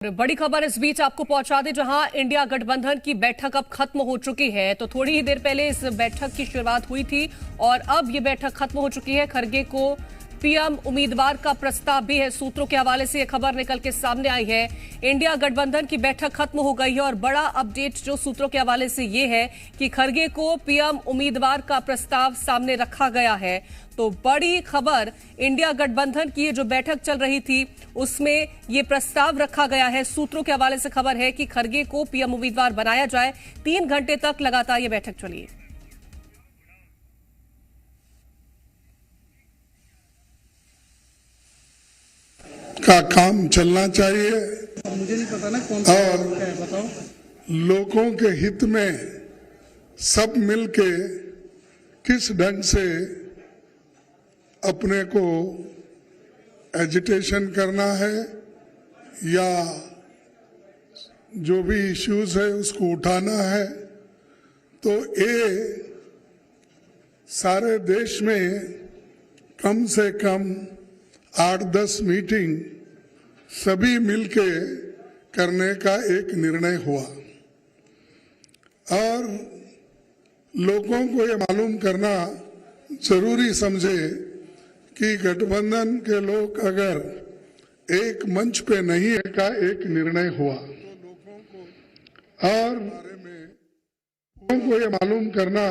बड़ी खबर इस बीच आपको पहुंचा दें, जहां इंडिया गठबंधन की बैठक अब खत्म हो चुकी है। तो थोड़ी ही देर पहले इस बैठक की शुरुआत हुई थी और अब ये बैठक खत्म हो चुकी है। खरगे को पीएम उम्मीदवार का प्रस्ताव भी है। सूत्रों के हवाले से यह खबर निकल के सामने आई है। इंडिया गठबंधन की बैठक खत्म हो गई है और बड़ा अपडेट जो सूत्रों के हवाले से ये है कि खरगे को पीएम उम्मीदवार का प्रस्ताव सामने रखा गया है। तो बड़ी खबर, इंडिया गठबंधन की जो बैठक चल रही थी उसमें ये प्रस्ताव रखा गया है। सूत्रों के हवाले से खबर है कि खरगे को पीएम उम्मीदवार बनाया जाए। 3 घंटे तक लगातार ये बैठक चली है। का काम चलना चाहिए। मुझे नहीं पता ना कौन और क्या है, बताओ। लोगों के हित में सब मिलके किस ढंग से अपने को एजिटेशन करना है या जो भी इश्यूज है उसको उठाना है। तो ये सारे देश में कम से कम 8-10 मीटिंग सभी मिलके करने का एक निर्णय हुआ और लोगों को ये मालूम करना जरूरी समझे कि गठबंधन के लोग अगर एक मंच पे नहीं है का एक निर्णय हुआ और लोगों को ये मालूम करना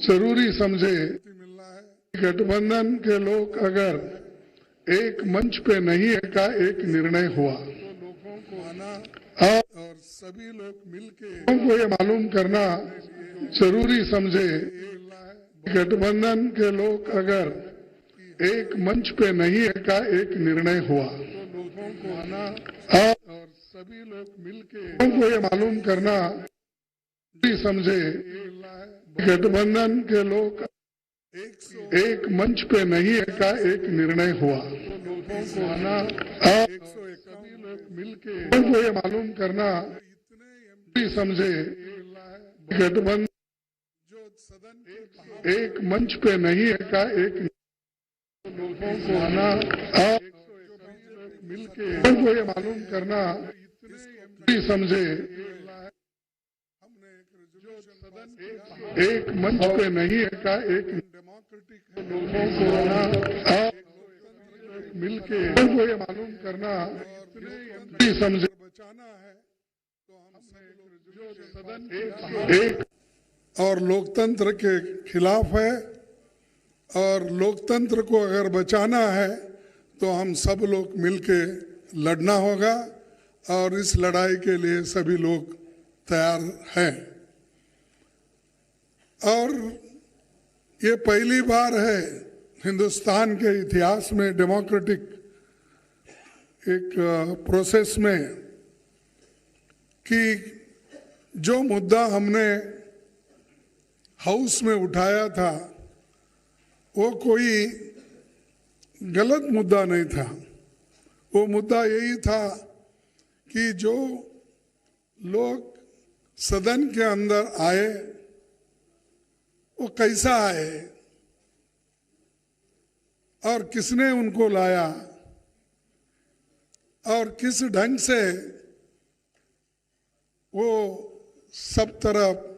जरूरी समझे गठबंधन के लोग अगर एक मंच पे नहीं है का एक निर्णय हुआ और सभी लोग मिलके लोगों को ये मालूम करना जरूरी समझे गठबंधन के लोग अगर एक मंच पे नहीं है का एक निर्णय हुआ और सभी लोग मिलके लोगों को ये मालूम करना जरूरी समझे गठबंधन के लोग एक मंच पे नहीं है का एक निर्णय हुआ और सभी लोग मिलके लोगों को ये मालूम करना समझे गठबंधन जो सदन एक मंच पे नहीं है का एक और मिलके लोगों को ये मालूम करना समझे एक मंच पे नहीं है का एक मिलके लोगों को ये मालूम करना समझे बचाना है तो हम सदन एक और लोकतंत्र के खिलाफ है और लोकतंत्र को अगर बचाना है तो हम सब लोग मिलके लड़ना होगा और इस लड़ाई के लिए सभी लोग तैयार हैं। और ये पहली बार है हिंदुस्तान के इतिहास में डेमोक्रेटिक एक प्रोसेस में कि जो मुद्दा हमने हाउस में उठाया था वो कोई गलत मुद्दा नहीं था। वो मुद्दा यही था कि जो लोग सदन के अंदर आए वो कैसा आए और किसने उनको लाया और किस ढंग से वो सब तरफ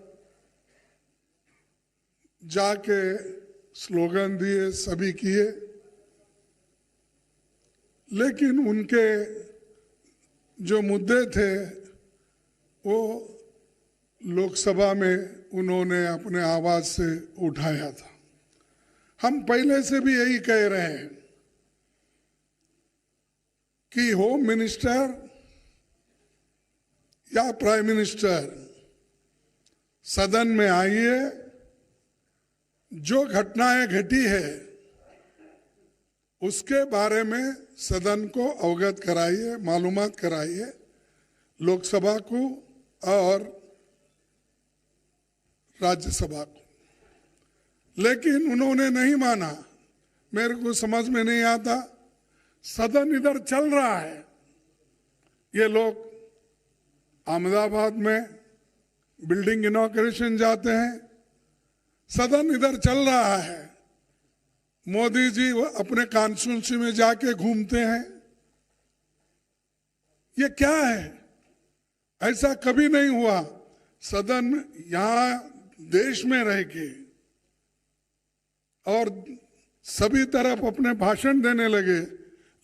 जाके स्लोगन दिए, सभी किए, लेकिन उनके जो मुद्दे थे वो लोकसभा में उन्होंने अपने आवाज से उठाया था। हम पहले से भी यही कह रहे हैं कि होम मिनिस्टर या प्राइम मिनिस्टर सदन में आइए, जो घटनाएं घटी है उसके बारे में सदन को अवगत कराइए, मालूमात कराइए लोकसभा को और राज्यसभा को। लेकिन उन्होंने नहीं माना। मेरे को समझ में नहीं आता, सदन इधर चल रहा है, ये लोग अहमदाबाद में बिल्डिंग इनॉग्रेशन जाते हैं, सदन इधर चल रहा है, मोदी जी अपने कॉन्स्टिट्यूंसी में जाके घूमते हैं, ये क्या है? ऐसा कभी नहीं हुआ। सदन यहां देश में रह के और सभी तरफ अपने भाषण देने लगे,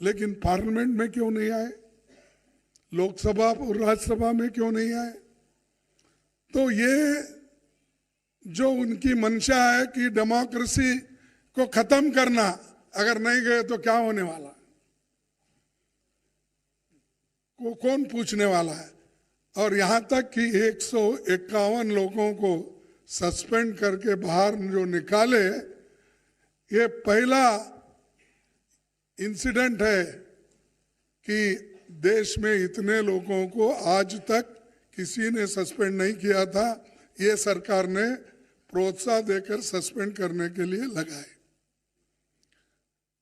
लेकिन पार्लियामेंट में क्यों नहीं आए? लोकसभा और राज्यसभा में क्यों नहीं आए? तो ये जो उनकी मंशा है कि डेमोक्रेसी को खत्म करना, अगर नहीं गए तो क्या होने वाला को कौन पूछने वाला है? और यहां तक कि 151 लोगों को सस्पेंड करके बाहर जो निकाले, ये पहला इंसिडेंट है कि देश में इतने लोगों को आज तक किसी ने सस्पेंड नहीं किया था। ये सरकार ने प्रोत्साहन देकर सस्पेंड करने के लिए लगाए।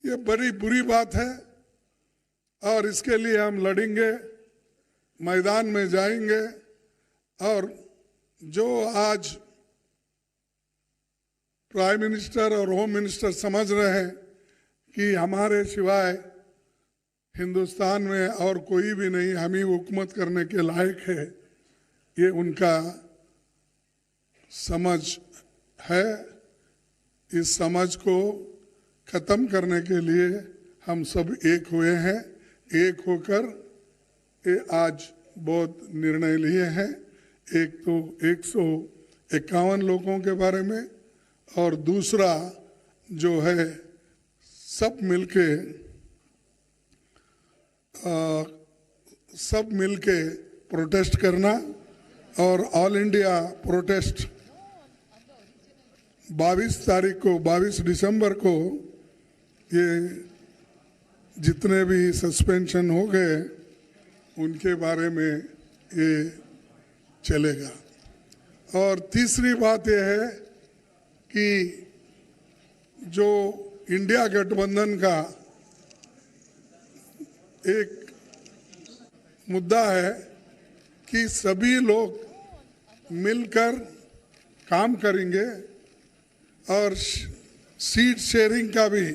ये बड़ी बुरी बात है और इसके लिए हम लड़ेंगे, मैदान में जाएंगे। और जो आज प्राइम मिनिस्टर और होम मिनिस्टर समझ रहे हैं कि हमारे सिवाय हिंदुस्तान में और कोई भी नहीं, हम ही हुकूमत करने के लायक है, ये उनका समझ है। इस समझ को खत्म करने के लिए हम सब एक हुए हैं। एक होकर ये आज बहुत निर्णय लिए हैं। एक तो 151 लोगों के बारे में, और दूसरा जो है सब मिलके प्रोटेस्ट करना। और ऑल इंडिया प्रोटेस्ट 22 दिसंबर को ये जितने भी सस्पेंशन हो गए उनके बारे में ये चलेगा। और तीसरी बात यह है कि जो इंडिया गठबंधन का एक मुद्दा है कि सभी लोग मिलकर काम करेंगे और सीट शेयरिंग का भी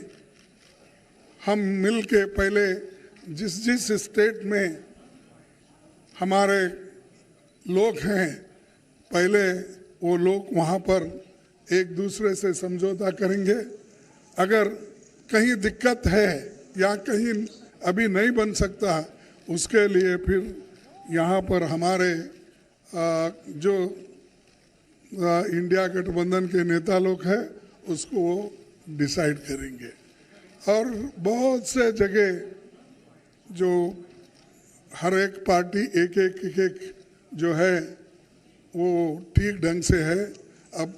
हम मिलके पहले जिस स्टेट में हमारे लोग हैं, पहले वो लोग वहाँ पर एक दूसरे से समझौता करेंगे। अगर कहीं दिक्कत है या कहीं अभी नहीं बन सकता, उसके लिए फिर यहाँ पर हमारे जो इंडिया गठबंधन के नेता लोग हैं उसको वो डिसाइड करेंगे। और बहुत से जगह जो हर एक पार्टी एक जो है वो ठीक ढंग से है। अब